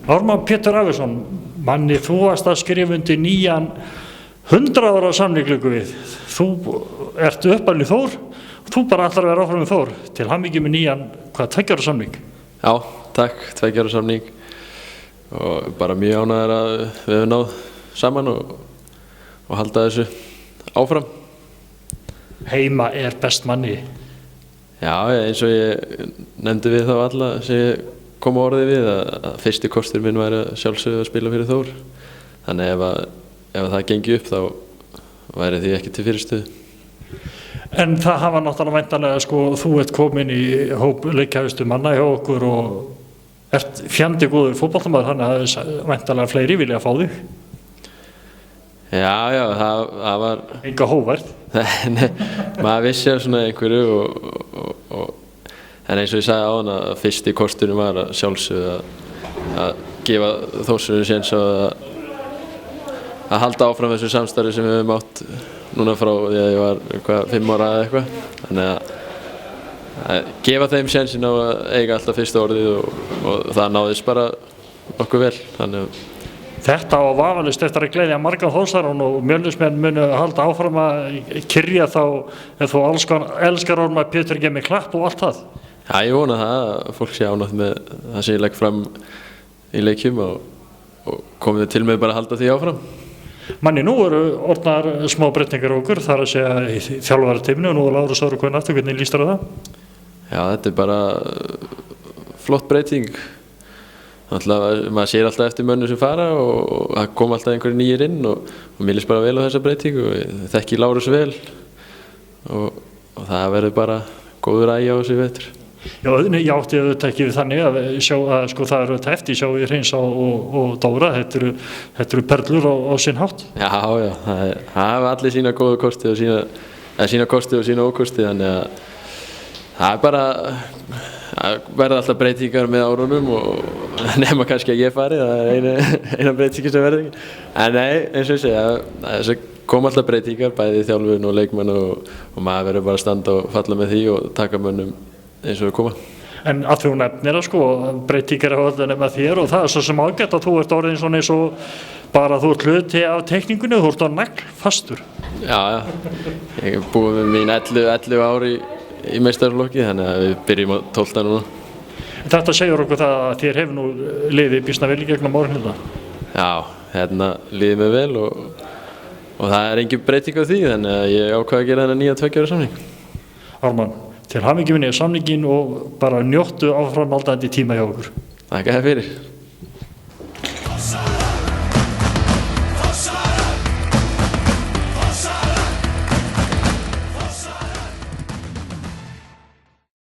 Ármann Pétur Arvidsson, manni þú varst að skrifa undir nýjan 100 ára samningu við. Þú ert uppalinn í Þór, þú bara ætlar að vera áfram í Þór. Til hamingju með nýjan, 2 ára samning? Já, takk, 2 ára samning og bara mjög ánægður að við höfum náð saman og halda þessu áfram. Heima er best manni. Já, eins og ég nefndi við þá alla sem ég kom á orðið við að fyrsti kostur minn væri að sjálfsögðu að spila fyrir Þór. Þannig ef það gengi upp þá væri því ekki til fyrirstöðu. En það hafa náttúrulega væntanlega, sko, þú ert komin í hóp leikjahæstu manna hjá okkur og ert fjandi góður fótboltamaður, þannig að það er væntanlega fleiri vilja að fá þig. Já, það var... Enga hóvært. Nei, maður vissi af svona einhverju en eins og ég sagði áðan að fyrsti kosturinn var að sjálfsögðu að gefa Þórsunum séns að halda áfram þessu samstarfi sem við höfum átt núna frá því að ég var 5 ára eða eitthvað. Þannig að gefa þeim sénsinn á að eiga alltaf fyrsta orðið og það náðist bara okkur vel. Þannig Þetta á vafalaust eftir að gleðja marga Þórsarón og Mjölnismenn munu halda áfram að kyrja þá ef þú elskar Ármann Pétur ekki með klapp og allt það. Já, ég vona það að fólk sé ánægt með það sem ég legg fram í leikjum og komið til með bara að halda því áfram. Manni, nú eru orðnar smá breytingar okkur, þar að segja í þjálfarateyminu og nú er Lárus Orri kominn aftur, hvernig lýst þér á það? Já, þetta er bara flott breyting. Maður sér alltaf eftir mönnum sem fara og það kom alltaf einhverjir nýjir inn og mér líst bara vel á þessa breytingu og ég þekki Lárus vel og það verður bara góður agi á þessu vetur. Já, ég átti auðvitað ekki við þannig að sjá að sko það eru þetta eftir, sjá í Hreinsa og Dóra, þetta eru perlur á sinn hátt. Já, það hafa allir sína góðu kosti og sína kosti og sína ókosti, þannig að það er bara að verða alltaf breytingar með árunum og nema kannski að ég fari, það er eina breytingi sem verður ekki. En nei, eins og ég segja, þess að koma alltaf breytingar, bæði í þjálfun og leikmenn og maður verður bara að standa og falla með því og taka mönnum eins og þau koma. En að þú nefnir að sko, breytingar á öllu nema þér og það er svo sem ágætt að þú ert orðin svona eins og bara þú ert hluti af teikningunni, þú ert á naglfastur. Já, ég hef búið með mín 11 ár í meistaraflokki, þannig að við byrjum á 12 núna. Þetta segir okkur það að þér hefur nú liðið býsna vel í gegnum árin. Já, hérna liðið mig vel og það er engin breyting á því, þannig að ég ákvað að gera þennan nýja 2 ára samning. Ármann, til hamingju með nýja samninginn og bara njóttu áframhaldandi tíma hjá okkur. Takk fyrir.